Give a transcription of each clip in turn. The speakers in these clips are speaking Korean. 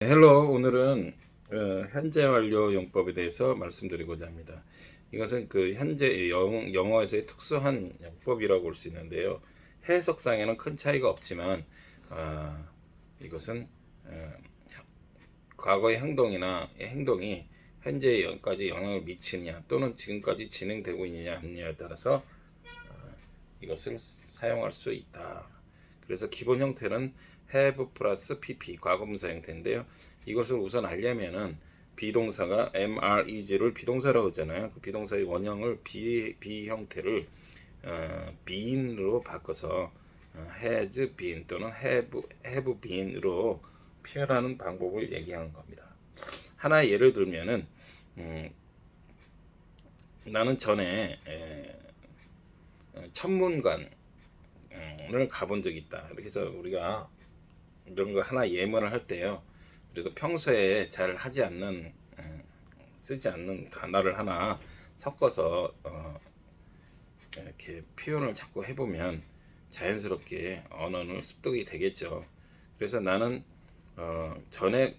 헬로 오늘은 현재 완료 용법에 대해서 말씀드리고자 합니다. 이것은 그 현재 영어에서의 특수한 용법이라고 볼 수 있는데요. 해석상에는 큰 차이가 없지만 이것은 과거의 행동이 현재까지 영향을 미치느냐 또는 지금까지 진행되고 있느냐 하느냐에 따라서 이것을 사용할 수 있다. 그래서 기본 형태는 have 플러스 pp 과거분사 형태인데요. 이것을 우선 알려면은 비동사가 is를 비동사라고 하잖아요. 그 비동사의 원형을 be 형태를 been으로 바꿔서 has been 또는 have been으로 표현하는 방법을 얘기하는 겁니다. 하나의 예를 들면은 나는 전에 천문관을 가본 적이 있다. 이렇게 해서 우리가 이런 거 하나 예문을 할 때요. 그래도 평소에 잘 하지 않는 쓰지 않는 단어를 하나 섞어서 이렇게 표현을 자꾸 해보면 자연스럽게 언어는 습득이 되겠죠. 그래서 나는 전에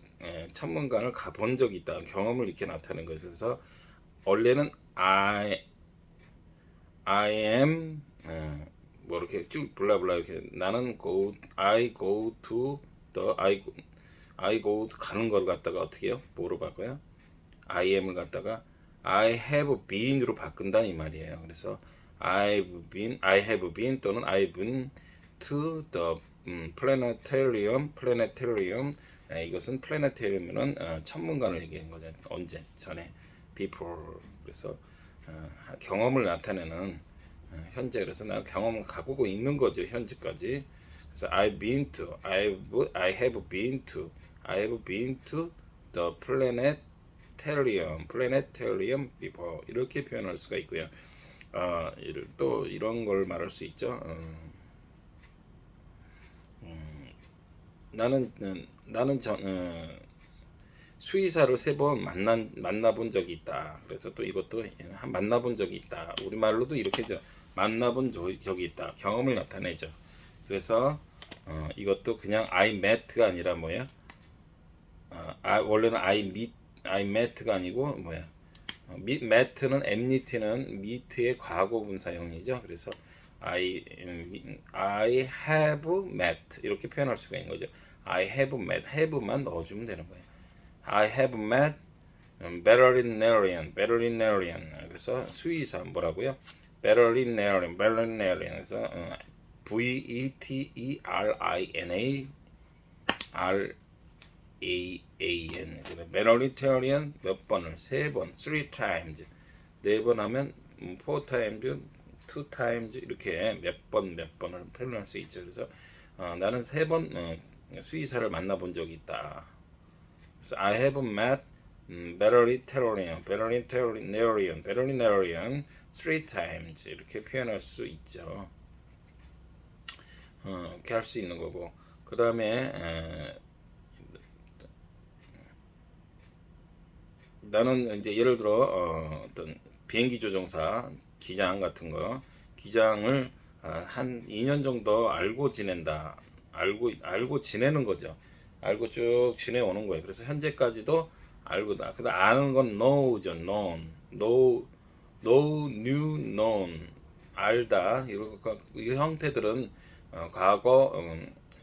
천문관을 가본 적이 있다. 경험을 이렇게 나타내는 것에서 원래는 I am 뭐 이렇게 쭉 블라블라 이렇게 나는 I go to I go 가는 걸 갖다가 어떻게 해요? 뭐로 바꿔요? I am을 갖다가 I have been으로 바꾼다 이 말이에요. 그래서 I have been 또는 I've been to the planetarium. 이것은 플래네테리움은 천문관을 얘기하는 거죠. 언제? 전에 before. 그래서 경험을 나타내는 현재. 그래서 나는 경험을 가보고 있는 거죠. 현재까지. 그래서 I have been to the planetarium before. 이렇게 표현할 수가 있고요. 또 이런 걸 말할 수 있죠. 나는 수의사를 3번 만나본 적이 있다. 그래서 또 이것도 만나본 적이 있다. 우리말로도 이렇게 만나본 적이 있다. 경험을 나타내죠. 그래서 이것도 그냥 I met가 아니라 뭐야? 원래는 I met가 아니고 뭐야? met는 meet의 과거분사형이죠. 그래서 I have met 이렇게 표현할 수가 있는 거죠. I have met, have만 넣어주면 되는 거예요. I have met veterinarian. 그래서 수의사 뭐라고요? veterinarian. 그래서 veterinarian. veterinarian 몇 번을 3번, 3 times. 4번 하면 4 times, 2 times 이렇게 몇 번을 표현할 수 있죠. 그래서 나는 3번 수의사를 만나본 적이 있다. 그래서 I have met veterinarian 3 times 이렇게 표현할 수 있죠. 이렇게 할 수 있는 거고, 그 다음에 나는 이제 예를 들어 어떤 비행기 조종사 기장 같은 거 기장을 한 2년 정도 알고 지낸다. 알고 지내는 거죠. 알고 쭉 지내오는 거예요. 그래서 현재까지도 알고다. 그다음 아는 건 know죠. know, new, known. 알다. 이 형태들은 과거,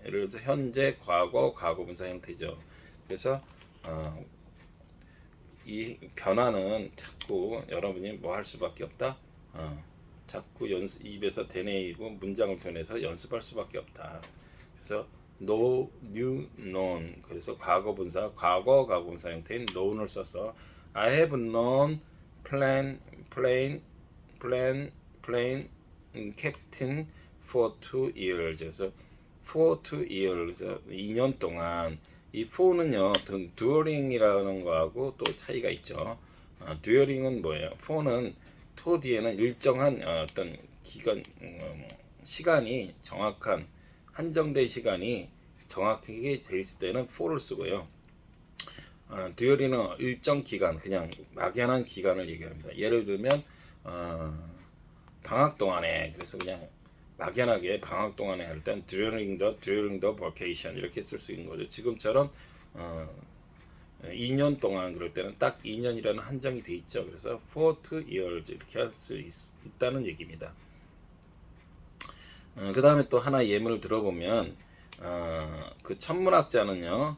예를 들어서 현재, 과거, 과거분사 형태죠. 그래서 이 변화는 자꾸 여러분이 뭐 할 수밖에 없다. 자꾸 입에서 되뇌이고 문장을 변해서 연습할 수밖에 없다. 그래서 know, new, known. 그래서 과거분사 형태인 known을 써서 I have known plane captain for 2 years. 그래서 for 2 years. 그래서 2년 동안. 이 for는요, during이라는 거하고 또 차이가 있죠. during은 뭐예요? for는 to 뒤에는 일정한 어떤 기간, 시간이 정확한 한정된 시간이 정확하게 돼 있을 때는 for를 쓰고요. during은 일정 기간, 그냥 막연한 기간을 얘기합니다. 예를 들면 방학 동안에, 그래서 그냥 막연하게 방학 동안에 할 땐 during the vacation 이렇게 쓸 수 있는 거죠. 지금처럼 2년 동안 그럴 때는 딱 2년이라는 한정이 돼 있죠. 그래서 40 years 이렇게 할 수 있다는 얘기입니다. 그 다음에 또 하나 예문을 들어보면 그 천문학자는요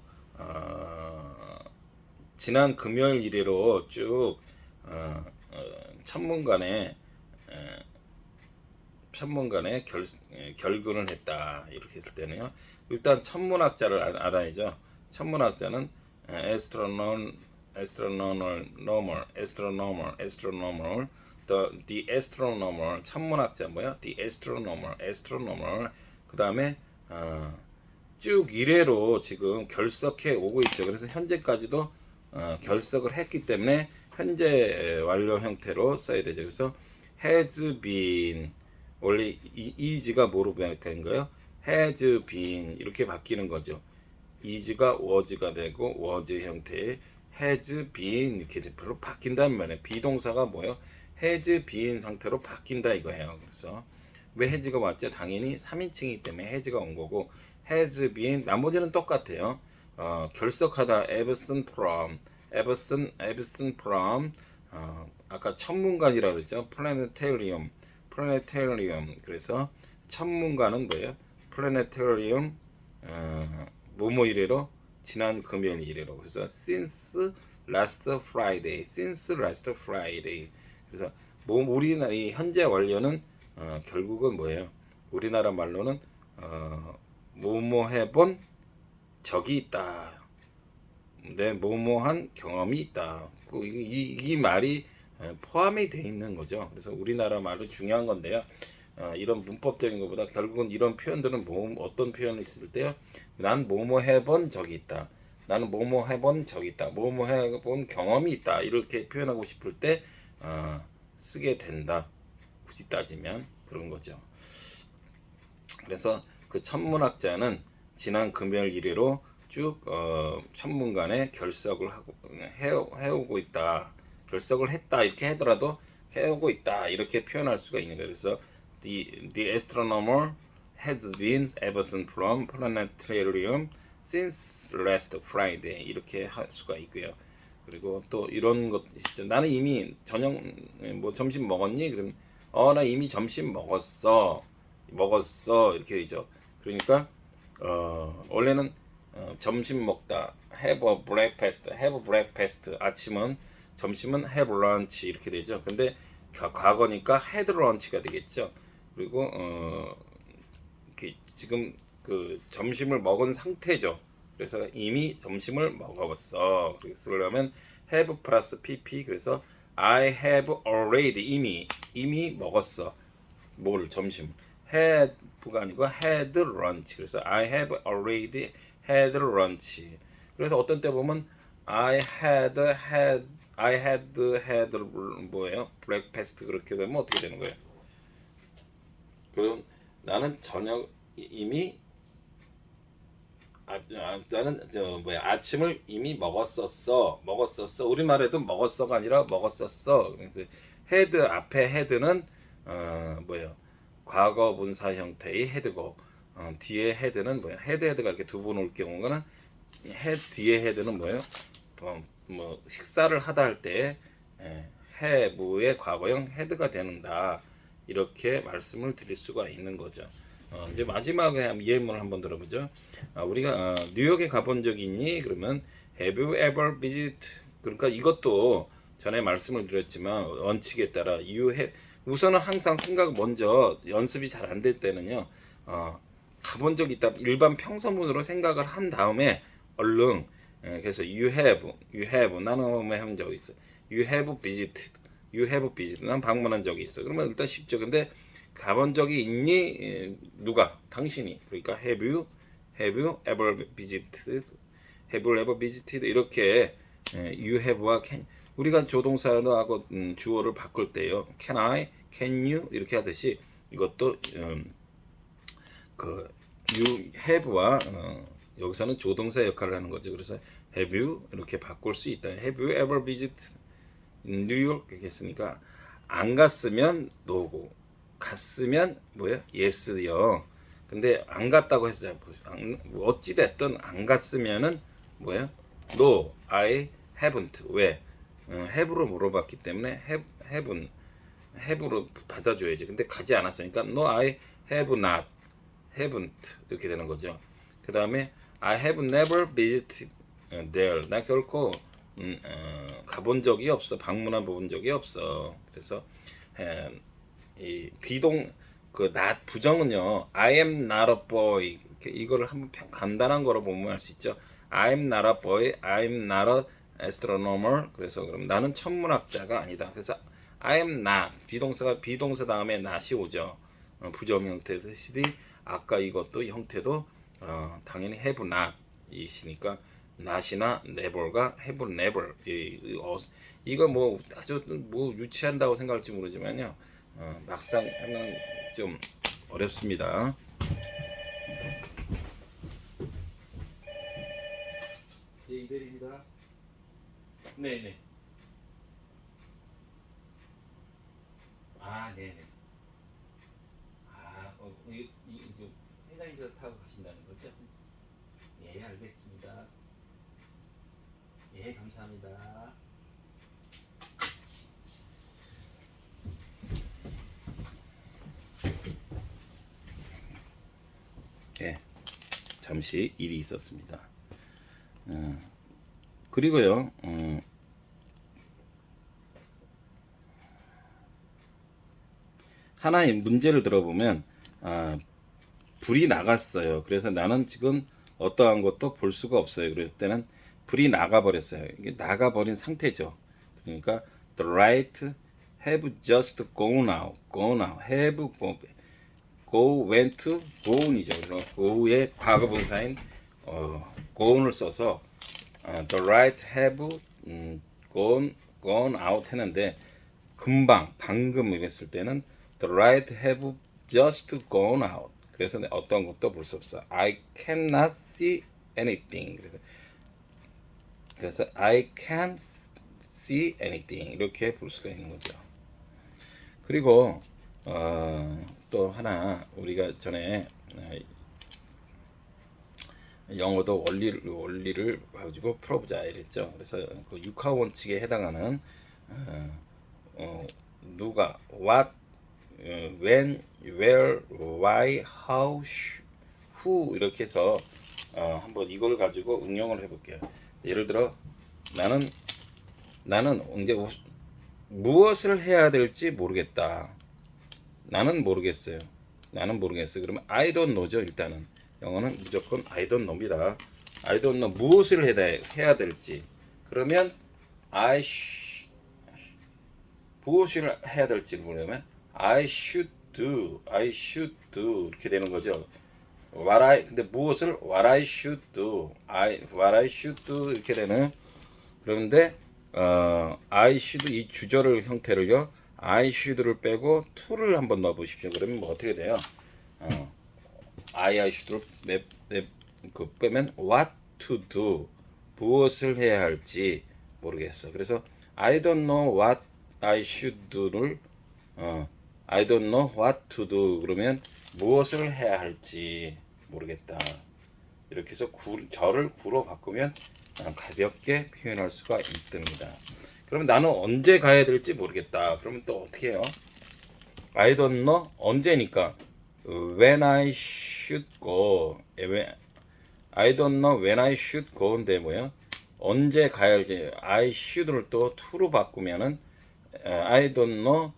지난 금요일 이래로 쭉 천문관에 결근을 했다 이렇게 했을 때는요 일단 천문학자를 알아야죠. 천문학자는 astronomer the astronomer 천문학자 뭐야? the astronomer 그 다음에 쭉 이래로 지금 결석해 오고 있죠. 그래서 현재까지도 결석을 했기 때문에 현재 완료 형태로 써야 되죠. 그래서 has been 원래 is가 뭐로 변하는 거예요? has been 이렇게 바뀌는 거죠. is가 was가 되고 was 형태의 has been 이렇게 별로 바뀐다는 말이에요. 비동사가 뭐예요? has been 상태로 바뀐다 이거예요. 그래서 왜 has가 왔죠? 당연히 3인칭이기 때문에 has가 온 거고 has been 나머지는 똑같아요. 결석하다 absent from 아까 천문관이라고 그랬죠. planetarium 그래서 천문관은 뭐예요? planetarium 뭐뭐 이래로 지난 금요일 이래로 그래서 since last Friday 그래서 뭐 우리나라 이 현재 완료는 결국은 뭐예요? 우리나라 말로는 뭐뭐 해본 적이 있다. 내 뭐뭐한 경험이 있다. 이 말이 포함이 돼 있는 거죠. 그래서 우리나라 말은 중요한 건데요. 이런 문법적인 것보다 결국은 이런 표현들은 어떤 표현이 있을 때요. 난 뭐뭐 해본 적이 있다. 나는 뭐뭐 해본 적이 있다. 뭐뭐 해본 경험이 있다. 이렇게 표현하고 싶을 때 쓰게 된다. 굳이 따지면 그런 거죠. 그래서 그 천문학자는 지난 금요일 이래로 쭉 천문관에 결석을 하고 해오고 있다. 결석을 했다 이렇게 하더라도 해오고 있다 이렇게 표현할 수가 있는 거예요. 그래서 the astronomer has been absent from planetarium since last Friday 이렇게 할 수가 있고요. 그리고 또 이런 것 있죠. 나는 이미 저녁 뭐 점심 먹었니? 그럼 나 이미 점심 먹었어 이렇게 되죠. 그러니까 원래는 점심 먹다 have a breakfast 아침은 점심은 have lunch 이렇게 되죠. 근데 과거니까 had lunch가 되겠죠. 그리고 지금 그 점심을 먹은 상태죠. 그래서 이미 점심을 먹었어. 그래서 그러면 have 플러스 pp 그래서 I have already 이미 먹었어. 뭘 점심 have가 아니고 had lunch. 그래서 I have already had lunch. 그래서 어떤 때 보면 I had 뭐예요? breakfast 그렇게 되면 어떻게 되는 거예요? 그럼 나는 저녁 이미 나는 아침을 이미 먹었었어. 우리말에도 먹었어가 아니라 먹었었어. had 앞에 had는 뭐예요? 과거 분사 형태의 had고 뒤에 had는 뭐예요? head가 이렇게 두 번 올 경우는 뒤에 head는 뭐예요? 뭐 식사를 하다 할 때 have의 과거형 had가 되는다. 이렇게 말씀을 드릴 수가 있는 거죠. 이제 마지막에 예문을 한번 들어보죠. 우리가 뉴욕에 가본 적이 있니? 그러면 Have you ever visited? 그러니까 이것도 전에 말씀을 드렸지만 원칙에 따라 우선은 항상 생각 먼저 연습이 잘 안 될 때는요. 가본 적이 있다. 일반 평서문으로 생각을 한 다음에 얼른 그래서 you have 나는 한 적이 있어. you have visited 난 방문한 적이 있어. 그러면 일단 쉽죠. 근데 가본 적이 있니? 누가? 당신이. 그러니까 have you ever visited 이렇게 you have와 can 우리가 조동사로 하고 주어를 바꿀 때요. can you 이렇게 하듯이 이것도 그 you have와 여기서는 조동사 역할을 하는 거죠. 그래서 have you 이렇게 바꿀 수 있다. have you ever visited New York 이렇게 했으니까 안 갔으면 no고 갔으면 뭐야? yes요. 근데 안 갔다고 했어요. 어찌 됐든 안 갔으면은 뭐야? no. I haven't. 왜? have로 물어봤기 때문에 have로 받아줘야지. 근데 가지 않았으니까 no, I have not, haven't 이렇게 되는 거죠. 그 다음에 I have never visited there. 나 결코 가본 적이 없어. 방문해 본 적이 없어. 그래서 이 비동 그 not 부정은요. I am not a boy. 이거를 한번 간단한 거로 보면 할 수 있죠. I am not a boy. I am not a astronomer. 그래서 그럼 나는 천문학자가 아니다. 그래서 I am not 비동사 다음에 not이 오죠. 부정 형태 대신에 아까 이것도 형태도 당연히 have not 이시니까 not이나 never가 have never 이거 뭐 아주 뭐 유치한다고 생각할지 모르지만요. 막상 하면 좀 어렵습니다. 네, 이대리입니다. 네네. 아, 네네. 이거 회장님께서 타고 가신다는 거죠? 예, 알겠습니다. 예, 감사합니다. 예, 잠시 일이 있었습니다. 그리고요, 하나의 문제를 들어보면, 불이 나갔어요. 그래서 나는 지금 어떠한 것도 볼 수가 없어요. 그럴 때는 불이 나가버렸어요. 이게 나가버린 상태죠. 그러니까 the light have just gone out, have went to gone이죠. 그래서 go의 과거분사인 gone을 써서 the light have gone out 했는데 금방 방금 이랬을 때는 the light have just gone out. 그래서 어떤 것도 볼 수 없어. I cannot see anything. 그래서 I can't see anything 이렇게 볼 수가 있는 거죠. 그리고 또 하나 우리가 전에 영어도 원리를 가지고 풀어보자 이랬죠. 그래서 그 육하 원칙에 해당하는 누가, what, when, where, why, how, who 이렇게 해서 한번 이걸 가지고 응용을 해볼게요. 예를 들어 나는 이제 무엇을 해야 될지 모르겠다. 나는 모르겠어요. 그러면 I don't know죠. 일단은 영어는 무조건 I don't know입니다. I don't know 무엇을 해야 될지. 그러면 무엇을 해야 될지 모르면 I should do 이렇게 되는 거죠. 근데 무엇을 what I should do 이렇게 되는. 그런데 I should 이 주절을 형태를요. I should를 빼고 to를 한번 넣어 보십시오. 그러면 뭐 어떻게 돼요? I should를 빼면 what to do 무엇을 해야 할지 모르겠어. 그래서 I don't know what I should do를 I don't know what to do 그러면 무엇을 해야 할지 모르겠다. 이렇게 해서 절을 구로 바꾸면 가볍게 표현할 수가 있습니다. 그러면 나는 언제 가야 될지 모르겠다. 그러면 또 어떻게 해요? I don't know 언제니까 when I should go. I don't know when I should go인데 뭐요? 언제 가야 할지 I should를 또 to로 바꾸면은 I don't know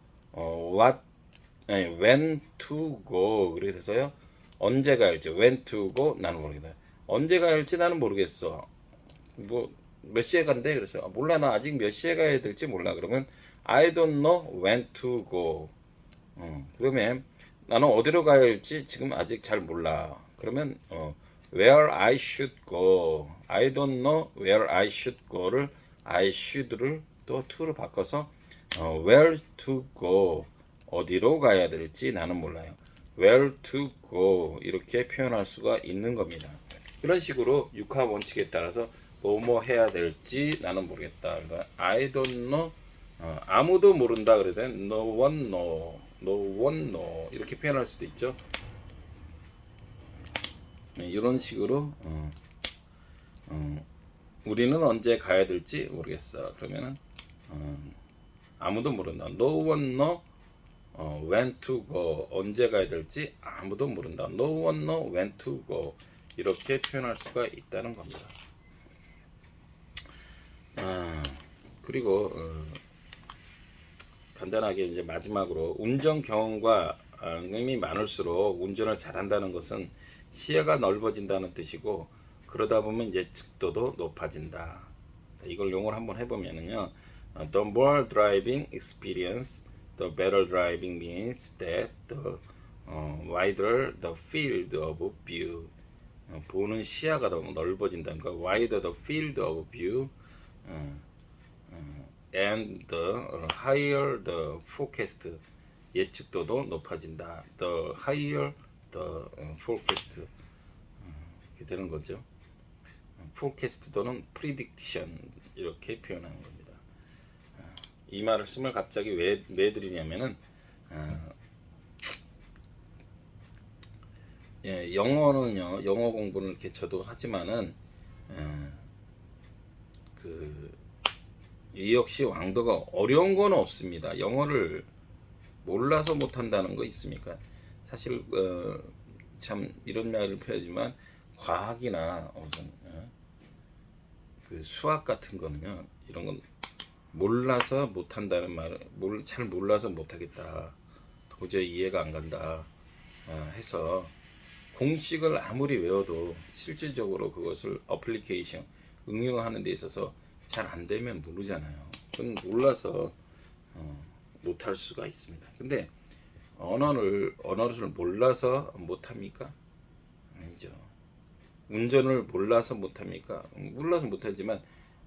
when to go. 그래서요 언제 가야 할지 when to go 나는 모르겠다. 언제 가야 할지 나는 모르겠어. 뭐 몇 시에 간대? 그래서 몰라 나 아직 몇 시에 가야 될지 몰라. 그러면 I don't know when to go. 그러면 나는 어디로 가야 할지 지금 아직 잘 몰라. 그러면 where I should go. I don't know where I should go를 I should를 또 to로 바꿔서 where to go. 어디로 가야 될지 나는 몰라요. where to go 이렇게 표현할 수가 있는 겁니다. 이런 식으로 육하 원칙에 따라서 뭐뭐 해야 될지 나는 모르겠다. 그러니까 I don't know 아무도 모른다 그래도 no one know 이렇게 표현할 수도 있죠. 이런 식으로 우리는 언제 가야 될지 모르겠어. 그러면은 아무도 모른다. No one know when to go. 언제 가야 될지 아무도 모른다. No one know when to go. 이렇게 표현할 수가 있다는 겁니다. 그리고 간단하게 이제 마지막으로 운전 경험과 이 많을수록 운전을 잘한다는 것은 시야가 넓어진다는 뜻이고, 그러다 보면 이제 득도도 높아진다. 이걸 용어를 한번 해보면은요, the more driving experience, the better driving means that the wider the field of view. 보는 시야가 더 넓어진다는 거. wider the field of view. And the higher the forecast, 예측도도 높아진다. The higher the forecast, 이렇게 되는 거죠. forecast 또는 prediction 이렇게 표현하는 겁니다. 이 말씀을 갑자기 왜 드리냐면은 예, 영어는요, 영어 공부는 이렇게 저도 하지만은 이 역시 왕도가 어려운 건 없습니다. 영어를 몰라서 못한다는 거 있습니까? 사실 참 이런 말을 표하지만 과학이나 무슨 그 수학 같은 거는요, 이런 건 몰라서 못한다는 말을 잘 몰라서 못하겠다, 도저히 이해가 안 간다 해서 공식을 아무리 외워도 실질적으로 그것을 어플리케이션 응용하는 데 있어서 잘 안 되면 모르잖아요. 그건 몰라서 못할 수가 있습니다. 근데 언어를 몰라서 못합니까? 아니죠. 운전을 몰라서 못합니까? 몰라서 못하지만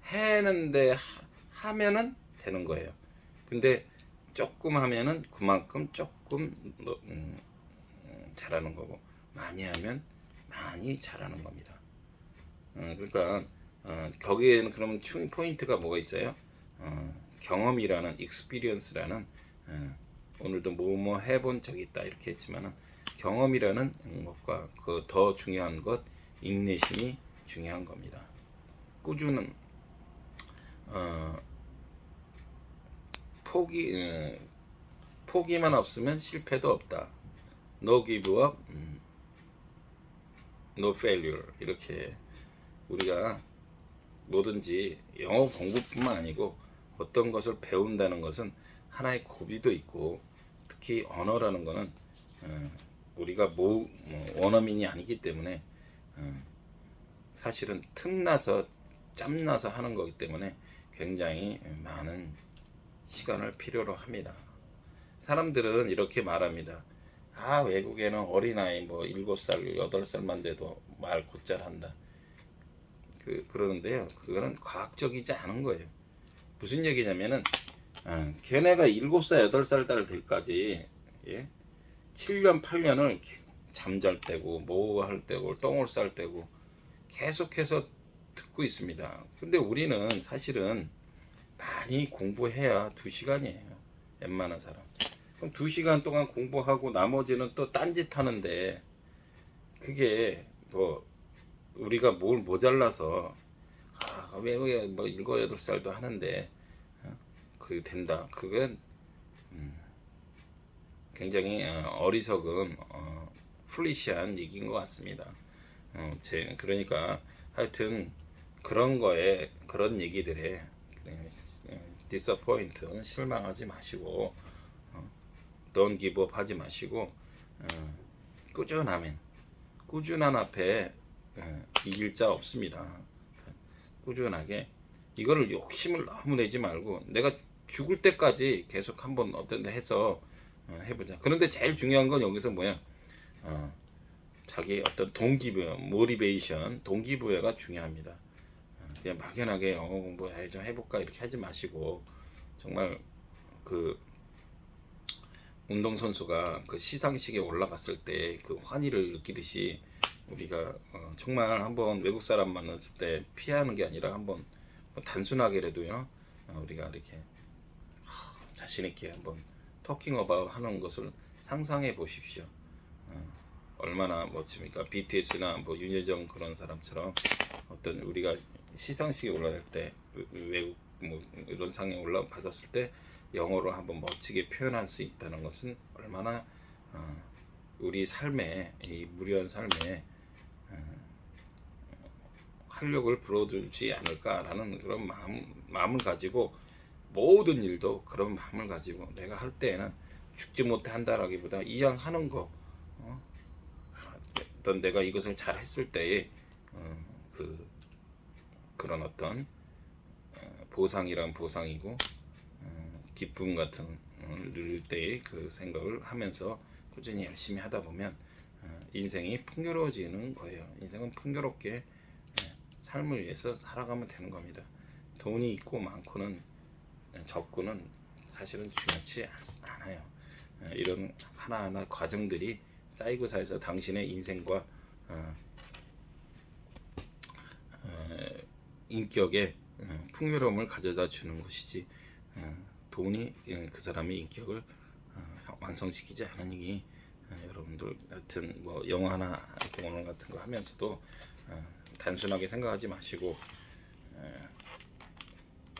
해는데 하면은 되는 거예요. 근데 조금 하면은 그만큼 조금 잘하는 거고, 많이 하면 많이 잘하는 겁니다. 그러니까 거기에는 그러면 튜닝 포인트가 뭐가 있어요? 경험이라는 experience라는, 오늘도 뭐뭐 해본 적이 있다 이렇게 했지만은, 경험이라는 것과 그 더 중요한 것 인내심이 중요한 겁니다. 꾸준한 포기만 없으면 실패도 없다. No give up, no failure. 이렇게 우리가 뭐든지 영어 공부뿐만 아니고 어떤 것을 배운다는 것은 하나의 고비도 있고, 특히 언어라는 것은 우리가 원어민이 아니기 때문에 사실은 틈나서 짬나서 하는 거기 때문에 굉장히 많은 시간을 필요로 합니다. 사람들은 이렇게 말합니다. 외국에는 어린아이 7살, 8살만 돼도 말 곧잘 한다. 그러는데요, 그거는 과학적이지 않은 거예요. 무슨 얘기냐면은 걔네가 7살, 8살 달 때까지 7년, 8년을 잠잘 때고 뭐 할 때고 똥을 쌀 때고 계속해서 듣고 있습니다. 근데 우리는 사실은 많이 공부해야 2시간이에요. 웬만한 사람. 그럼 2시간 동안 공부하고 나머지는 또 딴짓 하는데, 그게 우리가 뭘 모자라서 왜 7, 8살도 하는데 그게 된다. 그건 굉장히 어리석은 풀리시한 얘기인 것 같습니다. 그러니까 하여튼 그런 거에, 그런 얘기들에 disappoint, 실망하지 마시고 don't give up 하지 마시고 꾸준한 앞에 이길 자 없습니다. 꾸준하게 이거를 욕심을 너무 내지 말고 내가 죽을 때까지 계속 한번 어떤 데 해서 해보자. 그런데 제일 중요한 건 여기서 뭐야? 자기 어떤 동기부여, 모티베이션, 동기부여가 중요합니다. 그냥 막연하게 영어 공부 좀 해볼까 이렇게 하지 마시고, 정말 그 운동선수가 그 시상식에 올라갔을 때 그 환희를 느끼듯이 우리가 정말 한번 외국 사람 만났을 때 피하는 게 아니라 한번 단순하게라도요, 우리가 이렇게 자신 있게 한번 토킹 어바웃 하는 것을 상상해 보십시오. 얼마나 멋집니까? BTS나 윤여정 그런 사람처럼 어떤 우리가 시상식에 올라갈 때 외국 뭐 이런 상에 올라 받았을 때 영어로 한번 멋지게 표현할 수 있다는 것은 얼마나 우리 삶에 이 무료한 삶에 활력을 불어주지 않을까라는 그런 마음을 가지고 모든 일도 그런 마음을 가지고 내가 할 때에는 죽지 못해 한다라기보다 이왕 하는 거 어떤 내가 이것을 잘 했을 때의 그런 어떤 보상이란 보상이고 기쁨 같은 누릴 때의 그 생각을 하면서 꾸준히 열심히 하다 보면 인생이 풍요로워지는 거예요. 인생은 풍요롭게 삶을 위해서 살아가면 되는 겁니다. 돈이 있고 많고는 적고는 사실은 중요치 않아요. 이런 하나하나 과정들이 쌓이고 쌓여서 당신의 인생과 인격에 풍요로움을 가져다 주는 것이지 돈이 그 사람의 인격을 완성시키지 않으니 여러분들 같은 뭐 영화나 경험 같은 거 하면서도 단순하게 생각하지 마시고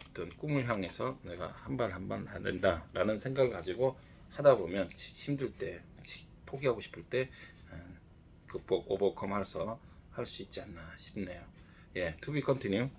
어떤 꿈을 향해서 내가 한 발 한 발 한다라는 생각을 가지고 하다 보면 힘들 때 포기하고 싶을 때 극복 오버컴해서 할 수 있지 않나 싶네요. 예, to be continue.